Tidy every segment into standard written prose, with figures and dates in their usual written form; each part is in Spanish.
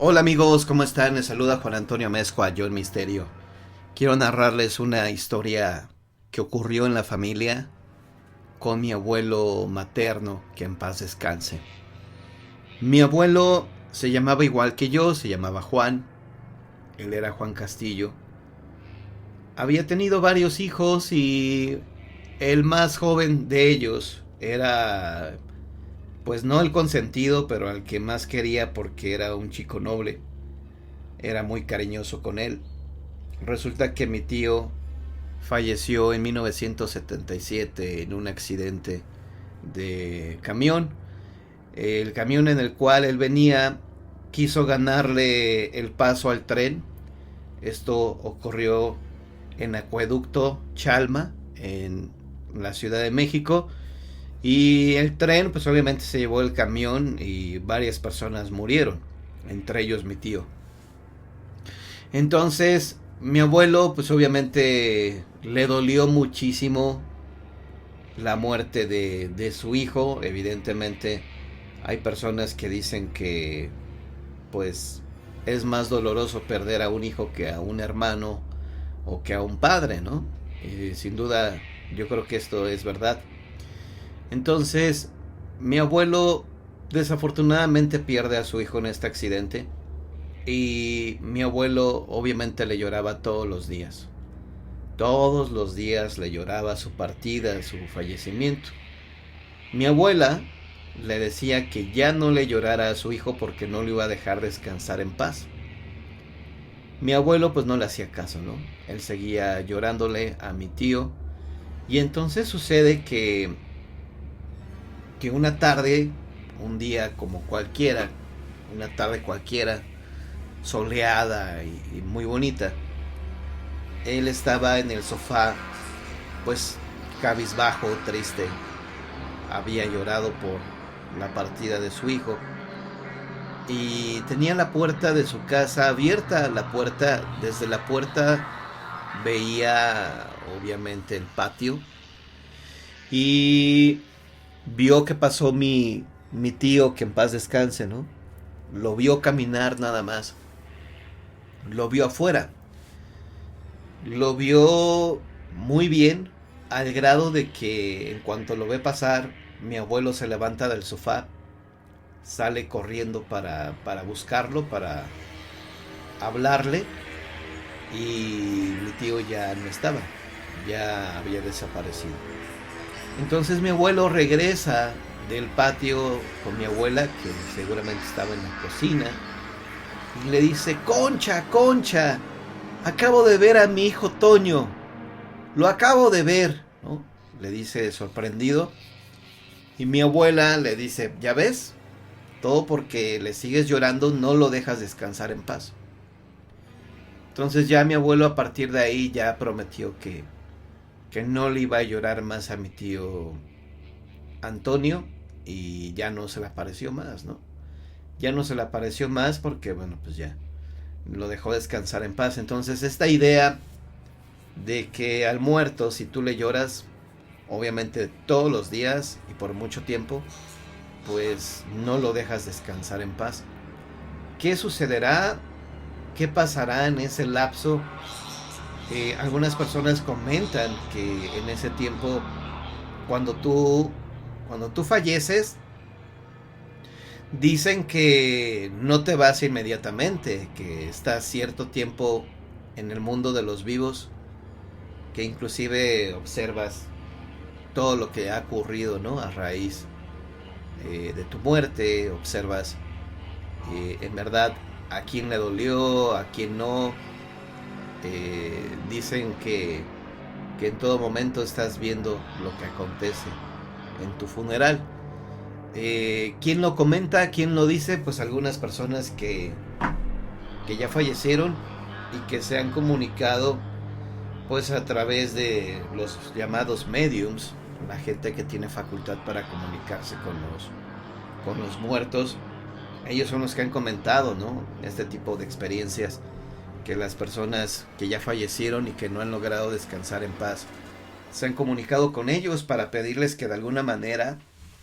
Hola amigos, ¿cómo están? Les saluda Juan Antonio Mezcua, yo el Misterio. Quiero narrarles una historia que ocurrió en la familia con mi abuelo materno, que en paz descanse. Mi abuelo se llamaba igual que yo, se llamaba Juan, él era Juan Castillo. Había tenido varios hijos y el más joven de ellos era, pues no el consentido, pero al que más quería porque era un chico noble. Era muy cariñoso con él. Resulta que mi tío falleció en 1977 en un accidente de camión. El camión en el cual él venía quiso ganarle el paso al tren. Esto ocurrió en Acueducto Chalma, en la Ciudad de México. Y el tren, pues obviamente se llevó el camión y varias personas murieron, entre ellos mi tío. Entonces, mi abuelo, pues obviamente le dolió muchísimo la muerte de su hijo. Evidentemente, hay personas que dicen que, pues, es más doloroso perder a un hijo que a un hermano o que a un padre, ¿no? Y sin duda, yo creo que esto es verdad. Entonces, mi abuelo desafortunadamente pierde a su hijo en este accidente. Y mi abuelo obviamente le lloraba todos los días. Todos los días le lloraba su partida, su fallecimiento. Mi abuela le decía que ya no le llorara a su hijo porque no lo iba a dejar descansar en paz. Mi abuelo pues no le hacía caso, ¿no? Él seguía llorándole a mi tío. Y entonces sucede que una tarde, un día como cualquiera, una tarde cualquiera, soleada y muy bonita, él estaba en el sofá, pues cabizbajo, triste. Había llorado por la partida de su hijo. Y tenía la puerta de su casa abierta. La puerta, desde la puerta veía obviamente el patio. Y vio que pasó mi tío, que en paz descanse, ¿no? Lo vio caminar nada más. Lo vio afuera. Lo vio muy bien, al grado de que en cuanto lo ve pasar, mi abuelo se levanta del sofá, sale corriendo para buscarlo, para hablarle, y mi tío ya no estaba, ya había desaparecido. Entonces mi abuelo regresa del patio con mi abuela, que seguramente estaba en la cocina, y le dice: Concha, Concha, acabo de ver a mi hijo Toño. Lo acabo de ver, ¿no? Le dice sorprendido. Y mi abuela le dice: ¿ya ves? Todo porque le sigues llorando no lo dejas descansar en paz. Entonces ya mi abuelo a partir de ahí ya prometió que no le iba a llorar más a mi tío Antonio. Y ya no se le apareció más, ¿no? Ya no se le apareció más porque, bueno, pues ya lo dejó descansar en paz. Entonces esta idea de que al muerto, si tú le lloras, obviamente todos los días y por mucho tiempo, pues no lo dejas descansar en paz. ¿Qué sucederá? ¿Qué pasará en ese lapso? Algunas personas comentan que en ese tiempo, cuando tú, cuando tú falleces, dicen que no te vas inmediatamente, que estás cierto tiempo en el mundo de los vivos, que inclusive observas todo lo que ha ocurrido, ¿no? A raíz de tu muerte, observas en verdad a quién le dolió, a quién no. Dicen que en todo momento estás viendo lo que acontece en tu funeral. ¿Quién lo comenta? ¿Quién lo dice? Pues algunas personas que ya fallecieron y que se han comunicado pues a través de los llamados mediums, la gente que tiene facultad para comunicarse con los muertos. Ellos son los que han comentado, ¿no? Este tipo de experiencias, que las personas que ya fallecieron y que no han logrado descansar en paz se han comunicado con ellos para pedirles que de alguna manera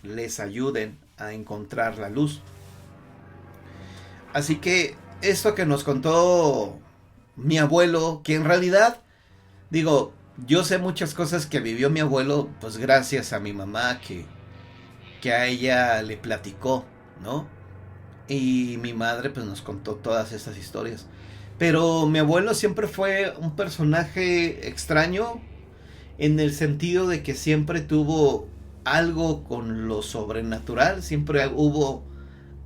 les ayuden a encontrar la luz. Así que esto que nos contó mi abuelo, que en realidad, digo, yo sé muchas cosas que vivió mi abuelo, pues gracias a mi mamá que a ella le platicó, ¿no? Y mi madre pues nos contó todas estas historias. Pero mi abuelo siempre fue un personaje extraño en el sentido de que siempre tuvo algo con lo sobrenatural, siempre hubo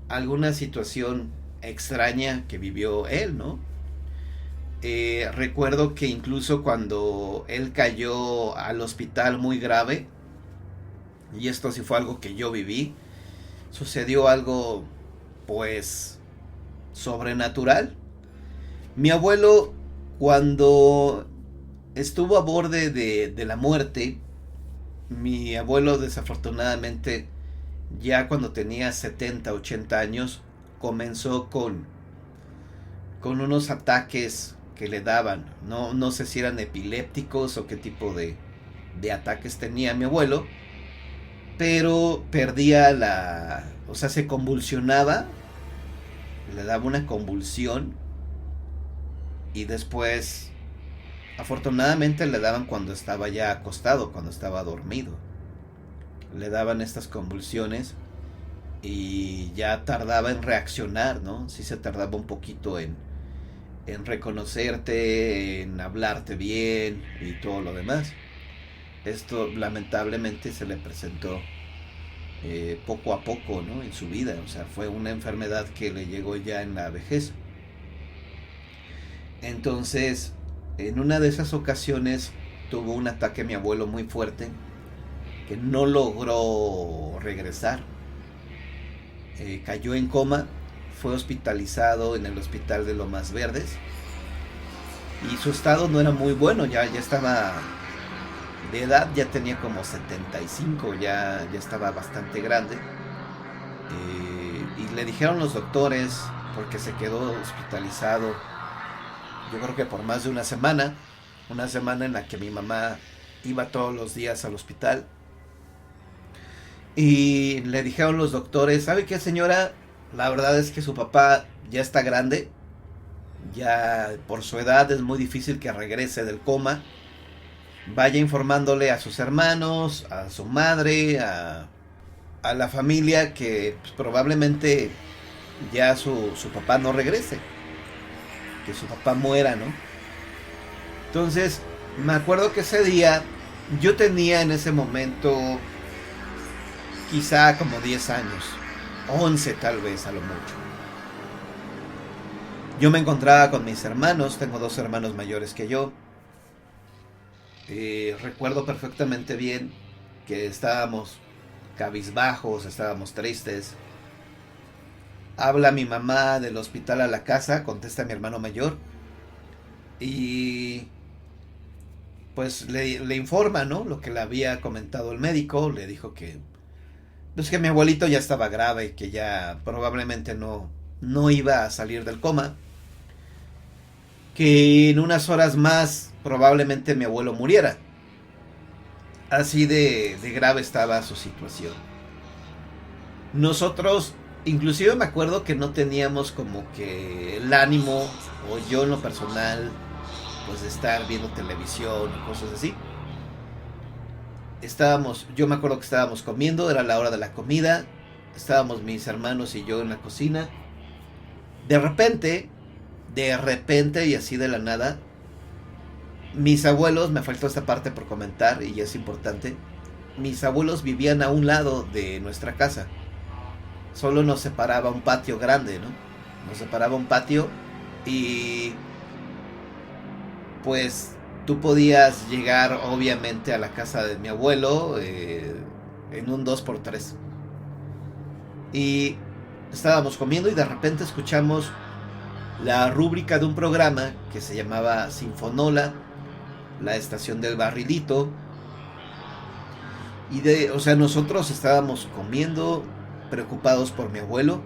alguna situación extraña que vivió él, ¿no? Recuerdo que incluso cuando él cayó al hospital muy grave, y esto sí fue algo que yo viví, sucedió algo pues sobrenatural. Mi abuelo, cuando estuvo a borde de la muerte, mi abuelo desafortunadamente ya cuando tenía 70, 80 años comenzó con unos ataques que le daban. No sé si eran epilépticos o qué tipo de ataques tenía mi abuelo, pero perdía o sea, se convulsionaba, le daba una convulsión y después, afortunadamente le daban cuando estaba ya acostado, cuando estaba dormido. Le daban estas convulsiones y ya tardaba en reaccionar, ¿no? Sí se tardaba un poquito en reconocerte, en hablarte bien y todo lo demás. Esto lamentablemente se le presentó poco a poco, ¿no? En su vida, o sea, fue una enfermedad que le llegó ya en la vejez. Entonces, en una de esas ocasiones tuvo un ataque mi abuelo muy fuerte que no logró regresar. Cayó en coma, fue hospitalizado en el hospital de Lomas Verdes y su estado no era muy bueno, ya estaba de edad, ya tenía como 75, ya estaba bastante grande. Y le dijeron los doctores, porque se quedó hospitalizado, yo creo que por más de una semana en la que mi mamá iba todos los días al hospital. Y le dijeron los doctores, ¿sabe qué, señora? La verdad es que su papá ya está grande, ya por su edad es muy difícil que regrese del coma. Vaya informándole a sus hermanos, a su madre, a la familia que pues, probablemente ya su papá no regrese, que su papá muera, ¿no? Entonces, me acuerdo que ese día yo tenía en ese momento quizá como 10 años, 11 tal vez a lo mucho. Yo me encontraba con mis hermanos, tengo 2 hermanos mayores que yo. Recuerdo perfectamente bien que estábamos cabizbajos, estábamos tristes. Habla mi mamá del hospital a la casa, contesta mi hermano mayor y pues le informa, ¿no? Lo que le había comentado el médico, le dijo que pues que mi abuelito ya estaba grave, que ya probablemente no iba a salir del coma, que en unas horas más probablemente mi abuelo muriera. Así de grave estaba su situación. Nosotros, inclusive me acuerdo que no teníamos como que el ánimo, o yo en lo personal, pues de estar viendo televisión o cosas así. Yo me acuerdo que estábamos comiendo, era la hora de la comida, estábamos mis hermanos y yo en la cocina. De repente y así de la nada, mis abuelos, me faltó esta parte por comentar y es importante, mis abuelos vivían a un lado de nuestra casa. Solo nos separaba un patio grande, ¿no? Nos separaba un patio y pues tú podías llegar obviamente a la casa de mi abuelo en un 2x3. Y estábamos comiendo y de repente escuchamos la rúbrica de un programa que se llamaba Sinfonola, la estación del Barrilito. O sea, nosotros estábamos comiendo, preocupados por mi abuelo,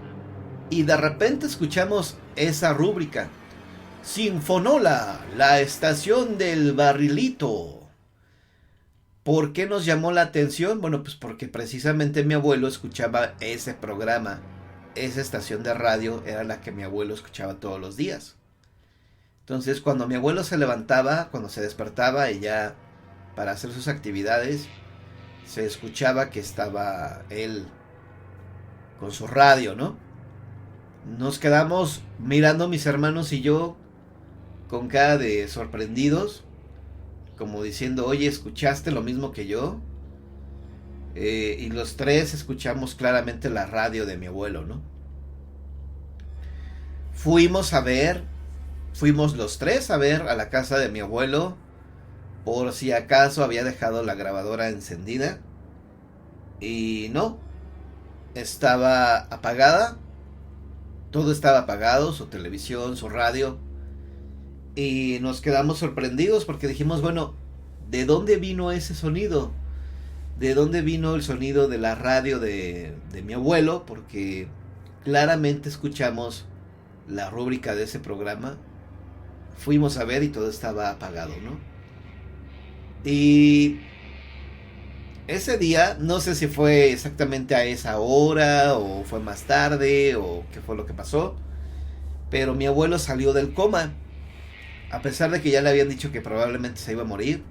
y de repente escuchamos esa rúbrica. Sinfonola, la estación del Barrilito. ¿Por qué nos llamó la atención? Bueno, pues porque precisamente mi abuelo escuchaba ese programa esa estación de radio era la que mi abuelo escuchaba todos los días. Entonces, cuando mi abuelo se levantaba, cuando se despertaba y ya para hacer sus actividades, se escuchaba que estaba él con su radio, ¿no? Nos quedamos mirando mis hermanos y yo con cara de sorprendidos, como diciendo, oye, ¿escuchaste lo mismo que yo? Y los tres escuchamos claramente la radio de mi abuelo, ¿no? Fuimos los tres a ver a la casa de mi abuelo, por si acaso había dejado la grabadora encendida. Y no, estaba apagada, todo estaba apagado, su televisión, su radio. Y nos quedamos sorprendidos porque dijimos, bueno, ¿de dónde vino ese sonido? ¿De dónde vino el sonido de la radio de mi abuelo? Porque claramente escuchamos la rúbrica de ese programa. Fuimos a ver y todo estaba apagado, ¿no? Y ese día, no sé si fue exactamente a esa hora o fue más tarde o qué fue lo que pasó, pero mi abuelo salió del coma. A pesar de que ya le habían dicho que probablemente se iba a morir,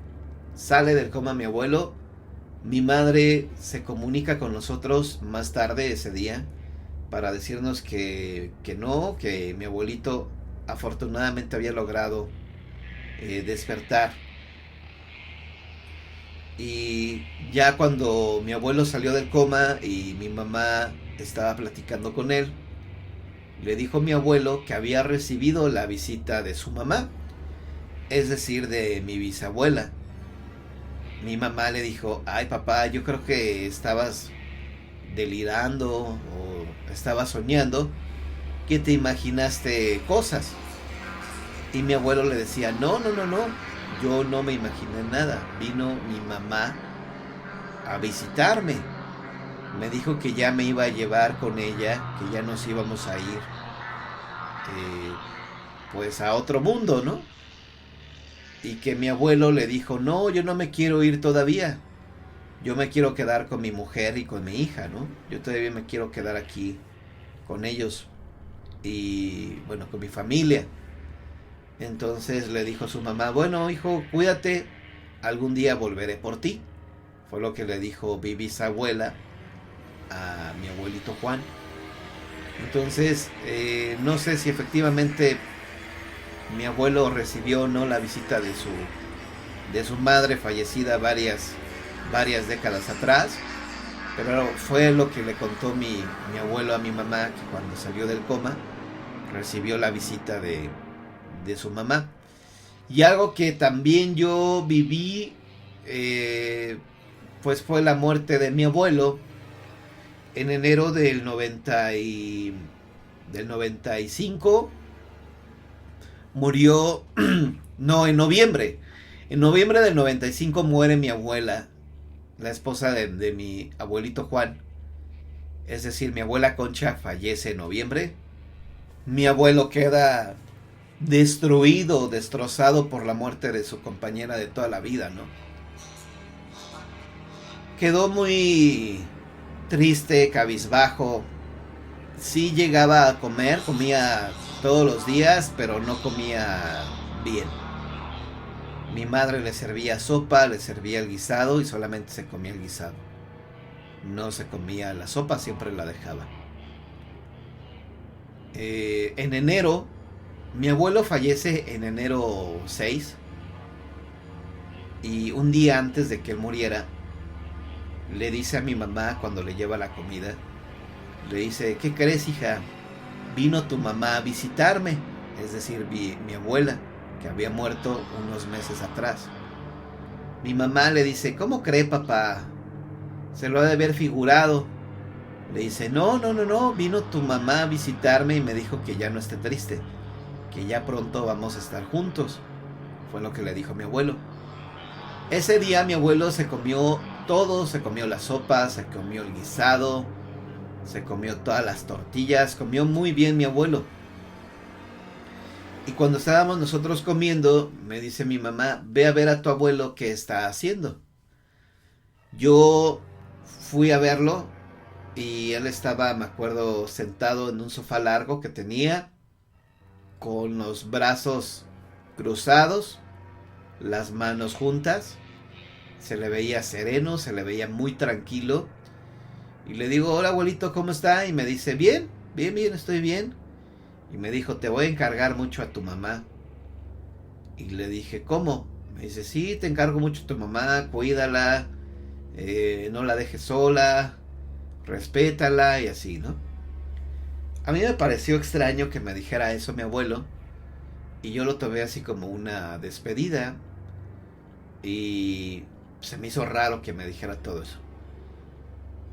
sale del coma mi abuelo. Mi madre se comunica con nosotros más tarde ese día para decirnos que no, que mi abuelito afortunadamente había logrado despertar. Y ya cuando mi abuelo salió del coma y mi mamá estaba platicando con él, le dijo mi abuelo que había recibido la visita de su mamá, es decir, de mi bisabuela. Mi mamá le dijo, ay papá, yo creo que estabas delirando o estabas soñando, que te imaginaste cosas. Y mi abuelo le decía, no, yo no me imaginé nada, vino mi mamá a visitarme, me dijo que ya me iba a llevar con ella, que ya nos íbamos a ir pues a otro mundo, ¿no? Y que mi abuelo le dijo, no, yo no me quiero ir todavía, yo me quiero quedar con mi mujer y con mi hija, ¿no? Yo todavía me quiero quedar aquí con ellos y bueno, con mi familia. Entonces le dijo a su mamá, bueno hijo, cuídate, algún día volveré por ti. Fue lo que le dijo mi bisabuela a mi abuelito Juan. Entonces, no sé si efectivamente mi abuelo recibió o no la visita de su madre fallecida varias décadas atrás, pero fue lo que le contó mi abuelo a mi mamá, que cuando salió del coma recibió la visita de su mamá. Y algo que también yo viví, pues fue la muerte de mi abuelo en enero del 95. Murió, no, en noviembre del 95 muere mi abuela, la esposa de mi abuelito Juan. Es decir, mi abuela Concha fallece en noviembre. Mi abuelo queda destruido, destrozado por la muerte de su compañera de toda la vida, ¿no? Quedó muy triste, cabizbajo. Sí llegaba a comer, comía todos los días, pero no comía bien. Mi madre le servía sopa, le servía el guisado y solamente se comía el guisado. No se comía la sopa, siempre la dejaba. En enero, mi abuelo fallece en enero 6. Y un día antes de que él muriera, le dice a mi mamá cuando le lleva la comida, le dice, ¿qué crees, hija? Vino tu mamá a visitarme, es decir, mi abuela, que había muerto unos meses atrás. Mi mamá le dice, ¿cómo cree, papá? Se lo ha de haber figurado. Le dice, no, vino tu mamá a visitarme y me dijo que ya no esté triste, que ya pronto vamos a estar juntos. Fue lo que le dijo mi abuelo. Ese día mi abuelo se comió todo, se comió la sopa, se comió el guisado, se comió todas las tortillas, comió muy bien mi abuelo. Y cuando estábamos nosotros comiendo, me dice mi mamá, ve a ver a tu abuelo qué está haciendo. Yo fui a verlo y él estaba, me acuerdo, sentado en un sofá largo que tenía, con los brazos cruzados, las manos juntas. Se le veía sereno, se le veía muy tranquilo. Y le digo, hola abuelito, ¿cómo está? Y me dice, bien, bien, bien, estoy bien. Y me dijo, te voy a encargar mucho a tu mamá. Y le dije, ¿cómo? Me dice, sí, te encargo mucho a tu mamá, cuídala, no la dejes sola, respétala y así, ¿no? A mí me pareció extraño que me dijera eso mi abuelo, y yo lo tomé así como una despedida, y se me hizo raro que me dijera todo eso.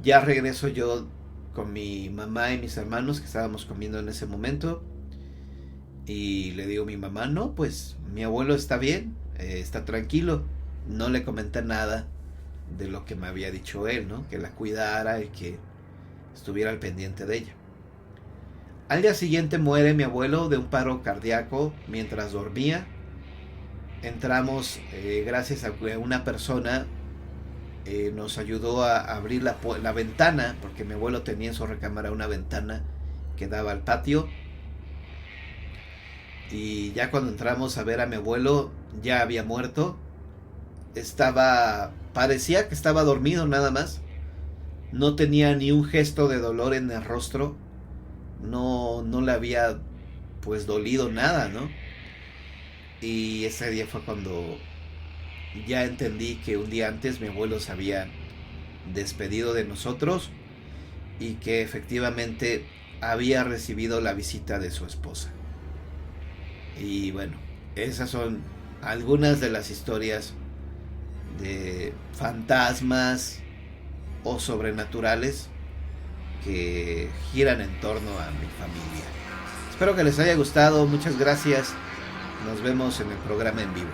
Ya regreso yo con mi mamá y mis hermanos que estábamos comiendo en ese momento, y le digo a mi mamá, no, pues mi abuelo está bien, está tranquilo. No le comenté nada de lo que me había dicho él, ¿no? Que la cuidara y que estuviera al pendiente de ella. Al día siguiente muere mi abuelo de un paro cardíaco mientras dormía. Entramos, gracias a que una persona nos ayudó a abrir la ventana, porque mi abuelo tenía en su recámara una ventana que daba al patio. Y ya cuando entramos a ver a mi abuelo, ya había muerto. Parecía que estaba dormido nada más. No tenía ni un gesto de dolor en el rostro. No le había pues dolido nada, ¿no? Y ese día fue cuando ya entendí que un día antes mi abuelo se había despedido de nosotros y que efectivamente había recibido la visita de su esposa. Y bueno, esas son algunas de las historias de fantasmas o sobrenaturales que giran en torno a mi familia. Espero que les haya gustado, muchas gracias. Nos vemos en el programa en vivo.